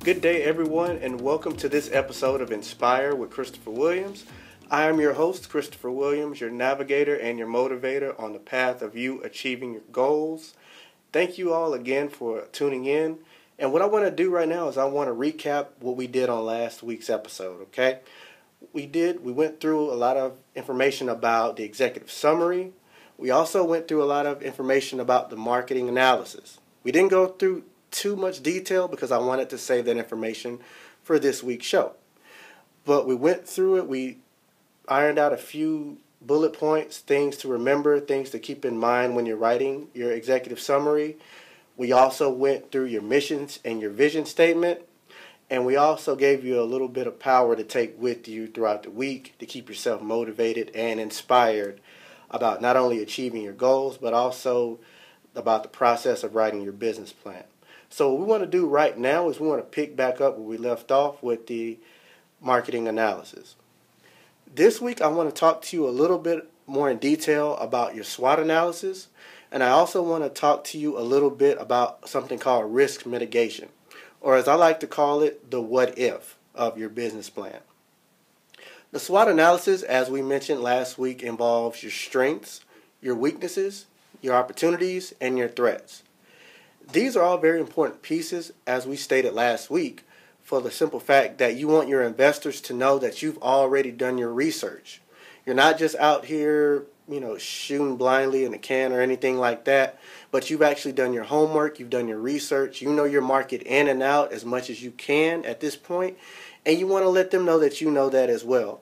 Good day, everyone, and welcome to this episode of Inspire with Christopher Williams. I am your host, Christopher Williams, your navigator and your motivator on the path of you achieving your goals. Thank you all again for tuning in. And what I want to do right now is I want to recap what we did on last week's episode, okay? We went through a lot of information about the executive summary. We also went through a lot of information about the marketing analysis. We didn't go through too much detail because I wanted to save that information for this week's show. But we went through it. We ironed out a few bullet points, things to remember, things to keep in mind when you're writing your executive summary. We also went through your missions and your vision statement. And we also gave you a little bit of power to take with you throughout the week to keep yourself motivated and inspired about not only achieving your goals, but also about the process of writing your business plan. So what we want to do right now is we want to pick back up where we left off with the marketing analysis. This week I want to talk to you a little bit more in detail about your SWOT analysis, and I also want to talk to you a little bit about something called risk mitigation, or as I like to call it, the what if of your business plan. The SWOT analysis, as we mentioned last week, involves your strengths, your weaknesses, your opportunities, and your threats. These are all very important pieces, as we stated last week, for the simple fact that you want your investors to know that you've already done your research. You're not just out here, shooting blindly in a can or anything like that, but you've actually done your homework, you've done your research, you know your market in and out as much as you can at this point, and you want to let them know that you know that as well.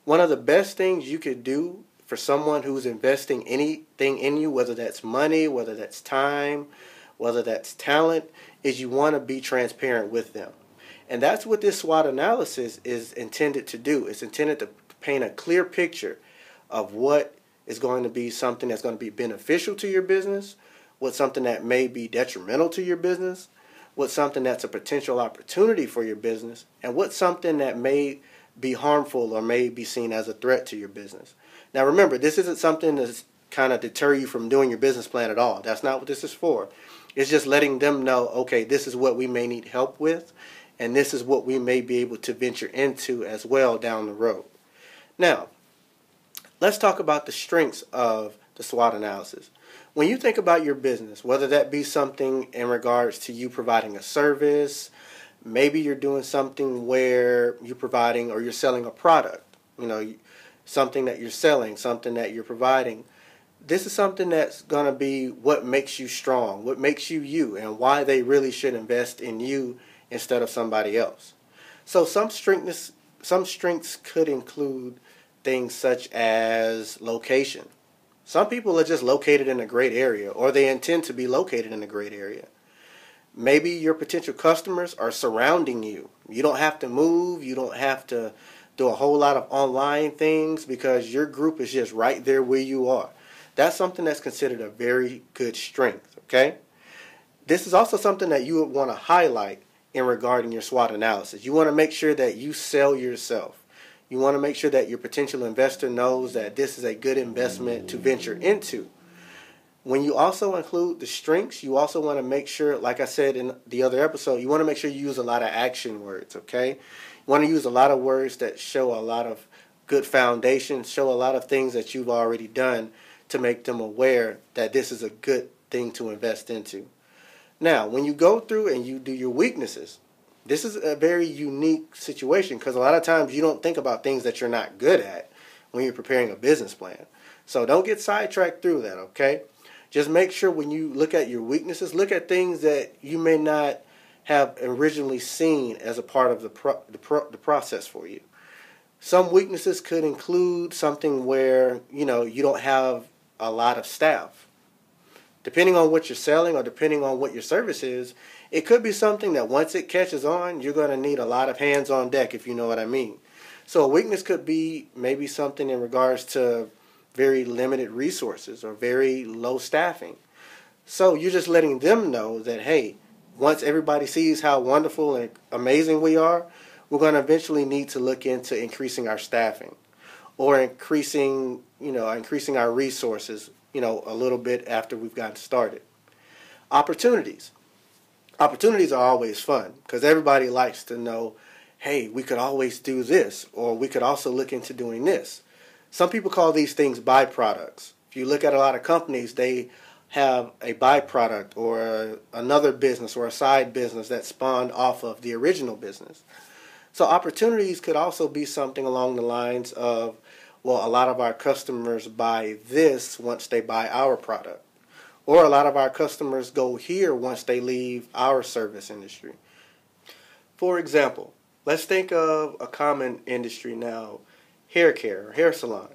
One of the best things you could do for someone who's investing anything in you, whether that's money, whether that's time, whether that's talent, is you want to be transparent with them. And that's what this SWOT analysis is intended to do. It's intended to paint a clear picture of what is going to be something that's going to be beneficial to your business, what's something that may be detrimental to your business, what's something that's a potential opportunity for your business, and what's something that may be harmful or may be seen as a threat to your business. Now remember, this isn't something that's kind of deter you from doing your business plan at all. That's not what this is for. It's just letting them know, okay, this is what we may need help with, and this is what we may be able to venture into as well down the road. Now, let's talk about the strengths of the SWOT analysis. When you think about your business, whether that be something in regards to you providing a service, maybe you're doing something where you're providing or you're selling a product, something that you're selling, something that you're providing. This is something that's going to be what makes you strong, what makes you you, and why they really should invest in you instead of somebody else. So some strengths could include things such as location. Some people are just located in a great area, or they intend to be located in a great area. Maybe your potential customers are surrounding you. You don't have to move. You don't have to do a whole lot of online things because your group is just right there where you are. That's something that's considered a very good strength, okay? This is also something that you would want to highlight in regarding your SWOT analysis. You want to make sure that you sell yourself. You want to make sure that your potential investor knows that this is a good investment to venture into. When you also include the strengths, you also want to make sure, like I said in the other episode, you want to make sure you use a lot of action words, okay? You want to use a lot of words that show a lot of good foundation, show a lot of things that you've already done to make them aware that this is a good thing to invest into. Now, when you go through and you do your weaknesses, this is a very unique situation because a lot of times you don't think about things that you're not good at when you're preparing a business plan. So don't get sidetracked through that, okay? Just make sure when you look at your weaknesses, look at things that you may not have originally seen as a part of the process for you. Some weaknesses could include something where, you don't have a lot of staff. Depending on what you're selling or depending on what your service is, it could be something that once it catches on, you're going to need a lot of hands on deck, if you know what I mean. So a weakness could be maybe something in regards to very limited resources or very low staffing. So you're just letting them know that, hey, once everybody sees how wonderful and amazing we are, we're going to eventually need to look into increasing our staffing. or increasing our resources, a little bit after we've gotten started. Opportunities. Opportunities are always fun because everybody likes to know, hey, we could always do this, or we could also look into doing this. Some people call these things byproducts. If you look at a lot of companies, they have a byproduct or another business or a side business that spawned off of the original business. So opportunities could also be something along the lines of, well, a lot of our customers buy this once they buy our product. Or a lot of our customers go here once they leave our service industry. For example, let's think of a common industry now, hair care or hair salon.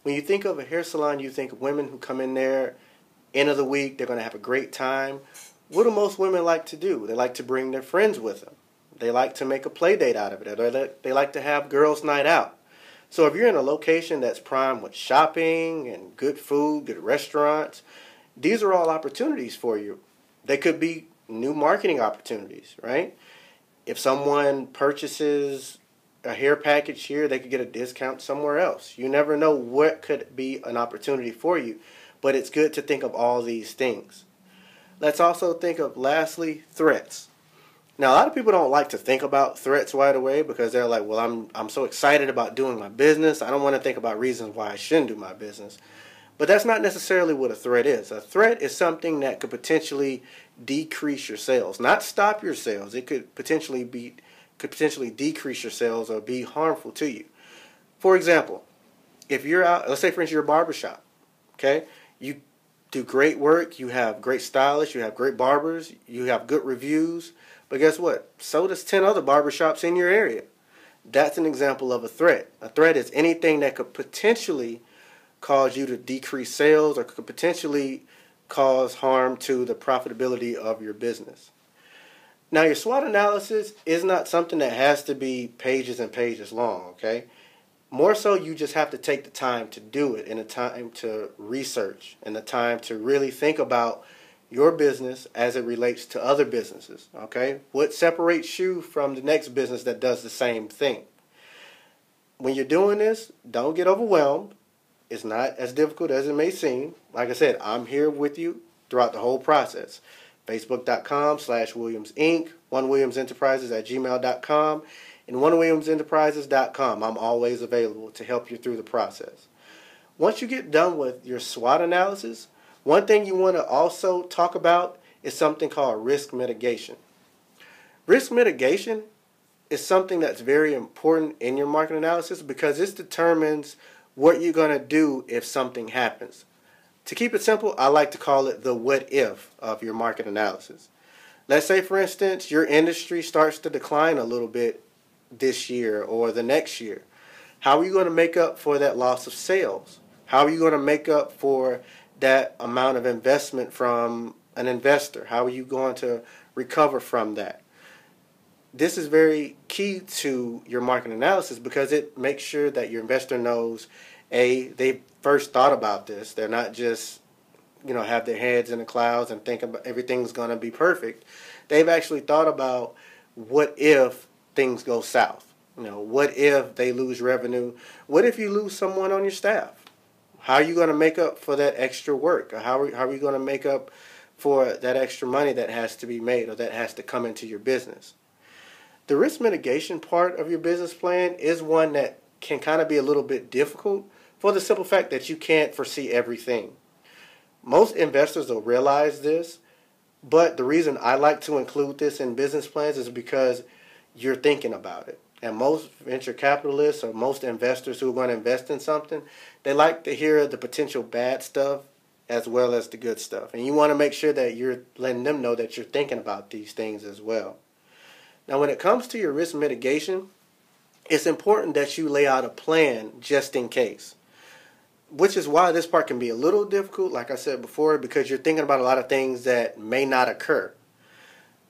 When you think of a hair salon, you think of women who come in there, end of the week, they're going to have a great time. What do most women like to do? They like to bring their friends with them. They like to make a play date out of it. Or they like to have girls' night out. So if you're in a location that's prime with shopping and good food, good restaurants, these are all opportunities for you. They could be new marketing opportunities, right? If someone purchases a hair package here, they could get a discount somewhere else. You never know what could be an opportunity for you, but it's good to think of all these things. Let's also think of, lastly, threats. Now, a lot of people don't like to think about threats right away because they're like, well, I'm so excited about doing my business. I don't want to think about reasons why I shouldn't do my business. But that's not necessarily what a threat is. A threat is something that could potentially decrease your sales, not stop your sales. It could potentially decrease your sales or be harmful to you. For example, if you're out, let's say for instance you're a barbershop, okay? You do great work, you have great stylists, you have great barbers, you have good reviews, but guess what? So does 10 other barbershops in your area. That's an example of a threat. A threat is anything that could potentially cause you to decrease sales or could potentially cause harm to the profitability of your business. Now, your SWOT analysis is not something that has to be pages and pages long, okay? More so, you just have to take the time to do it and the time to research and the time to really think about your business as it relates to other businesses, okay? What separates you from the next business that does the same thing? When you're doing this, don't get overwhelmed. It's not as difficult as it may seem. Like I said, I'm here with you throughout the whole process. Facebook.com/Williams Inc., OneWilliamsEnterprises@gmail.com, and OneWilliamsEnterprises.com. I'm always available to help you through the process. Once you get done with your SWOT analysis, one thing you want to also talk about is something called risk mitigation. Risk mitigation is something that's very important in your market analysis because this determines what you're going to do if something happens. To keep it simple, I like to call it the what if of your market analysis. Let's say, for instance, your industry starts to decline a little bit this year or the next year. How are you going to make up for that loss of sales? How are you going to make up for that amount of investment from an investor? How are you going to recover from that? This is very key to your market analysis because it makes sure that your investor knows, A, they first thought about this. They're not just, have their heads in the clouds and think about everything's going to be perfect. They've actually thought about what if things go south? What if they lose revenue? What if you lose someone on your staff? How are you going to make up for that extra work? Or how are you going to make up for that extra money that has to be made or that has to come into your business? The risk mitigation part of your business plan is one that can kind of be a little bit difficult for the simple fact that you can't foresee everything. Most investors will realize this, but the reason I like to include this in business plans is because you're thinking about it. And most venture capitalists or most investors who are going to invest in something, they like to hear the potential bad stuff as well as the good stuff. And you want to make sure that you're letting them know that you're thinking about these things as well. Now, when it comes to your risk mitigation, it's important that you lay out a plan just in case, which is why this part can be a little difficult, like I said before, because you're thinking about a lot of things that may not occur.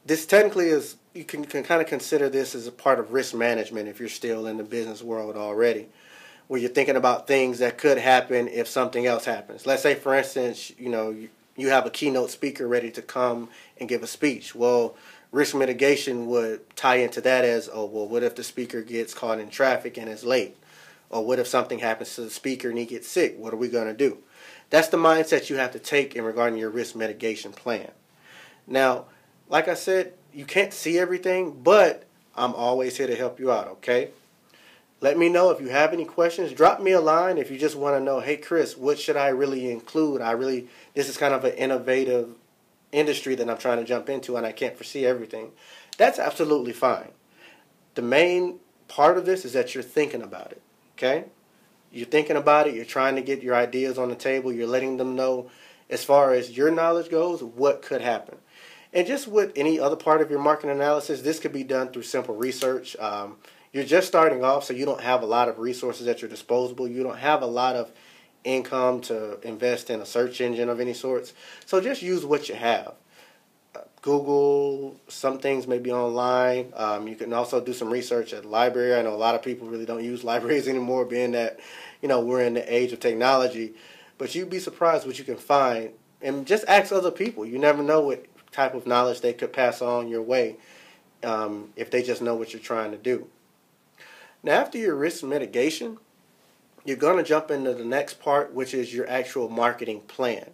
This technically is, you can kind of consider this as a part of risk management if you're still in the business world already, where you're thinking about things that could happen if something else happens. Let's say, for instance, you have a keynote speaker ready to come and give a speech. Well, risk mitigation would tie into that as, what if the speaker gets caught in traffic and is late? Or what if something happens to the speaker and he gets sick? What are we going to do? That's the mindset you have to take in regarding your risk mitigation plan. Now, like I said, you can't see everything, but I'm always here to help you out, okay? Let me know if you have any questions. Drop me a line if you just want to know, hey, Chris, what should I really include? This is kind of an innovative industry that I'm trying to jump into and I can't foresee everything. That's absolutely fine. The main part of this is that you're thinking about it, okay? You're thinking about it. You're trying to get your ideas on the table. You're letting them know, as far as your knowledge goes, what could happen. And just with any other part of your market analysis, this could be done through simple research. You're just starting off, so you don't have a lot of resources at your disposal. You don't have a lot of income to invest in a search engine of any sorts. So just use what you have. Google, some things may be online. You can also do some research at the library. I know a lot of people really don't use libraries anymore, being that, we're in the age of technology. But you'd be surprised what you can find. And just ask other people. You never know what type of knowledge they could pass on your way if they just know what you're trying to do. Now, after your risk mitigation, you're going to jump into the next part, which is your actual marketing plan.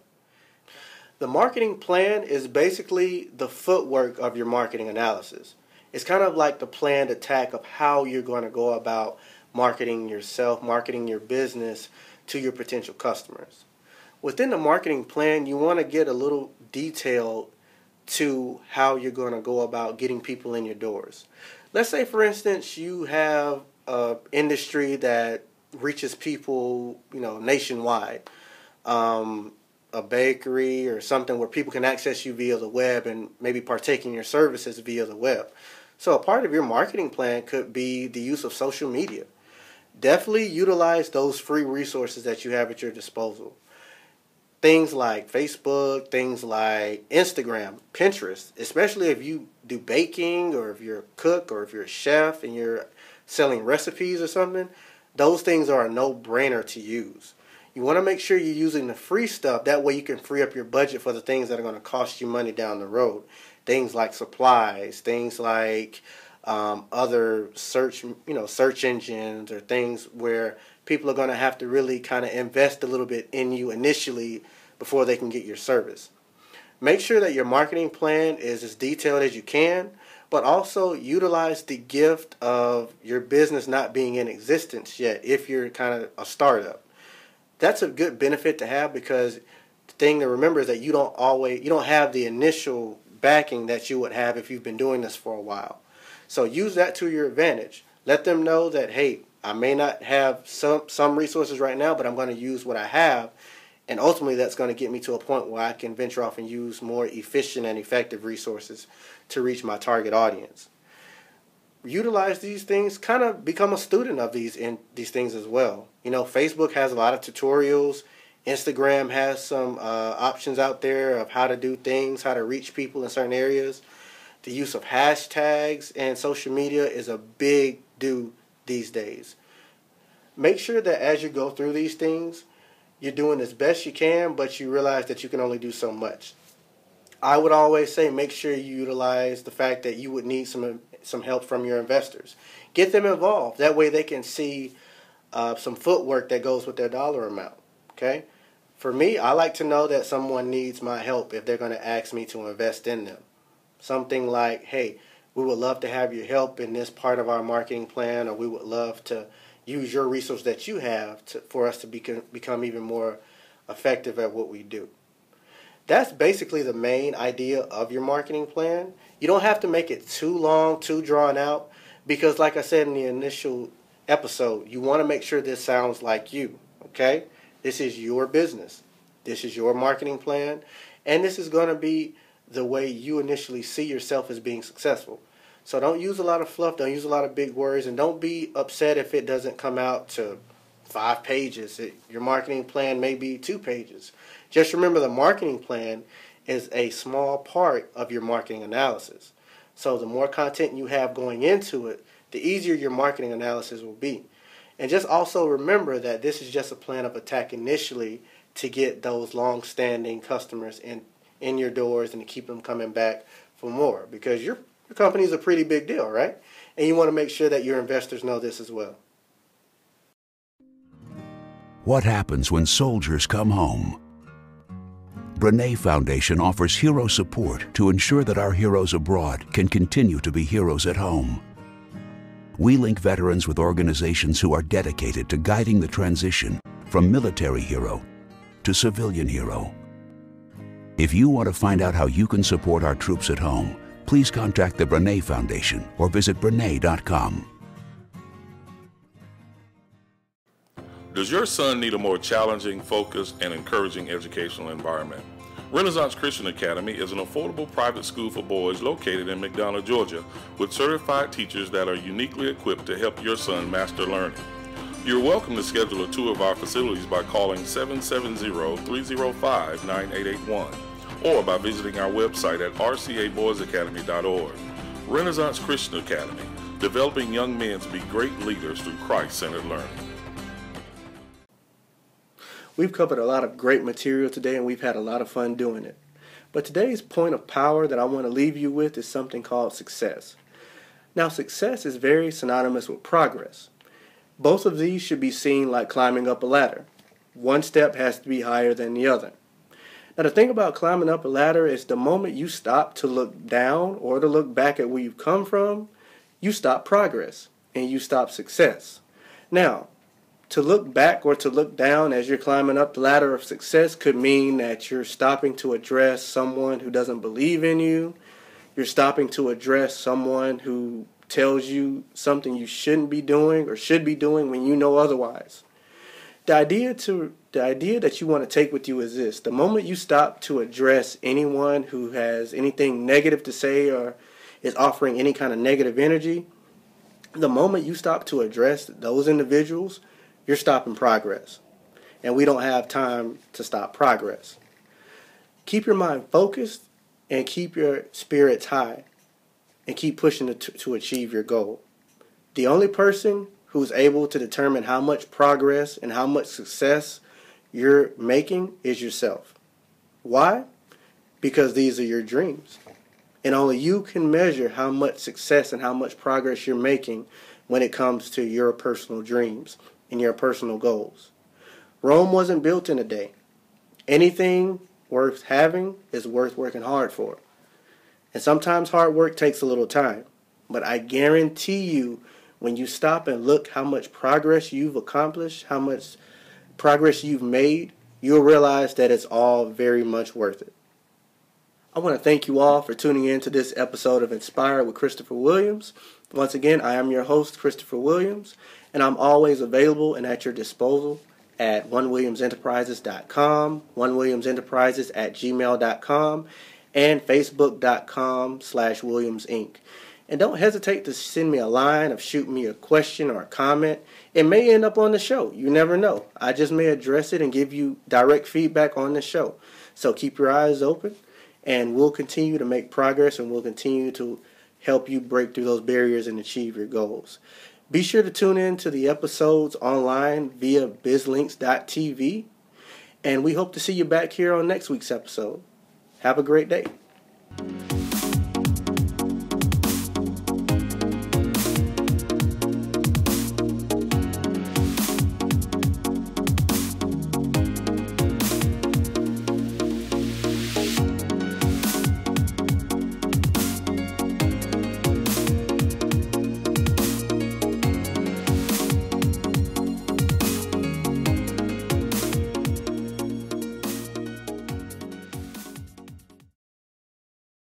The marketing plan is basically the footwork of your marketing analysis. It's kind of like the planned attack of how you're going to go about marketing yourself, marketing your business to your potential customers. Within the marketing plan, you want to get a little detailed to how you're going to go about getting people in your doors. Let's say, for instance, you have an industry that reaches people, nationwide. A bakery or something where people can access you via the web and maybe partake in your services via the web. So a part of your marketing plan could be the use of social media. Definitely utilize those free resources that you have at your disposal. Things like Facebook, things like Instagram, Pinterest, especially if you do baking or if you're a cook or if you're a chef and you're selling recipes or something, those things are a no-brainer to use. You want to make sure you're using the free stuff. That way you can free up your budget for the things that are going to cost you money down the road. Things like supplies, things like other search engines, or things where people are going to have to really kind of invest a little bit in you initially before they can get your service. Make sure that your marketing plan is as detailed as you can, but also utilize the gift of your business not being in existence yet if you're kind of a startup. That's a good benefit to have, because the thing to remember is that you don't have the initial backing that you would have if you've been doing this for a while. So use that to your advantage. Let them know that, hey, I may not have some resources right now, but I'm going to use what I have. And ultimately, that's going to get me to a point where I can venture off and use more efficient and effective resources to reach my target audience. Utilize these things, kind of become a student of these things as well. Facebook has a lot of tutorials. Instagram has some options out there of how to do things, how to reach people in certain areas. The use of hashtags and social media is a big do these days. Make sure that as you go through these things, you're doing as best you can, but you realize that you can only do so much. I would always say make sure you utilize the fact that you would need some help from your investors. Get them involved. That way they can see some footwork that goes with their dollar amount. Okay? For me, I like to know that someone needs my help if they're going to ask me to invest in them. Something like, hey, we would love to have your help in this part of our marketing plan, or we would love to use your resource that you have for us to become even more effective at what we do. That's basically the main idea of your marketing plan. You don't have to make it too long, too drawn out, because like I said in the initial episode, you want to make sure this sounds like you, okay? This is your business. This is your marketing plan, and this is going to be the way you initially see yourself as being successful. So don't use a lot of fluff, don't use a lot of big words, and don't be upset if it doesn't come out to 5 pages. Your marketing plan may be 2 pages. Just remember, the marketing plan is a small part of your marketing analysis. So the more content you have going into it, the easier your marketing analysis will be. And just also remember that this is just a plan of attack initially to get those long-standing customers in your doors and to keep them coming back for more, because your company is a pretty big deal, right? And you want to make sure that your investors know this as well. What happens when soldiers come home? Brene Foundation offers hero support to ensure that our heroes abroad can continue to be heroes at home. We link veterans with organizations who are dedicated to guiding the transition from military hero to civilian hero. If you want to find out how you can support our troops at home, please contact the Brene Foundation or visit brene.com. Does your son need a more challenging, focused, and encouraging educational environment? Renaissance Christian Academy is an affordable private school for boys located in McDonough, Georgia, with certified teachers that are uniquely equipped to help your son master learning. You're welcome to schedule a tour of our facilities by calling 770-305-9881 or by visiting our website at rcaboysacademy.org. Renaissance Christian Academy, developing young men to be great leaders through Christ-centered learning. We've covered a lot of great material today, and we've had a lot of fun doing it. But today's point of power that I want to leave you with is something called success. Now, success is very synonymous with progress. Both of these should be seen like climbing up a ladder. One step has to be higher than the other. Now, the thing about climbing up a ladder is the moment you stop to look down or to look back at where you've come from, you stop progress and you stop success. Now, to look back or to look down as you're climbing up the ladder of success could mean that you're stopping to address someone who doesn't believe in you. You're stopping to address someone who tells you something you shouldn't be doing or should be doing when you know otherwise. The idea that you want to take with you is this: the moment you stop to address anyone who has anything negative to say or is offering any kind of negative energy, the moment you stop to address those individuals, you're stopping progress. And we don't have time to stop progress. Keep your mind focused and keep your spirits high and keep pushing to achieve your goal. The only person who's able to determine how much progress and how much success you're making is yourself. Why? Because these are your dreams. And only you can measure how much success and how much progress you're making when it comes to your personal dreams and your personal goals. Rome wasn't built in a day. Anything worth having is worth working hard for. And sometimes hard work takes a little time. But I guarantee you, when you stop and look how much progress you've accomplished, how much progress you've made, you'll realize that it's all very much worth it. I want to thank you all for tuning in to this episode of Inspire with Christopher Williams. Once again, I am your host, Christopher Williams, and I'm always available and at your disposal at onewilliamsenterprises.com, onewilliamsenterprises@gmail.com, and facebook.com/WilliamsInc. And don't hesitate to send me a line or shoot me a question or a comment. It may end up on the show. You never know. I just may address it and give you direct feedback on the show. So keep your eyes open, and we'll continue to make progress, and we'll continue to help you break through those barriers and achieve your goals. Be sure to tune in to the episodes online via bizlinks.tv, and we hope to see you back here on next week's episode. Have a great day.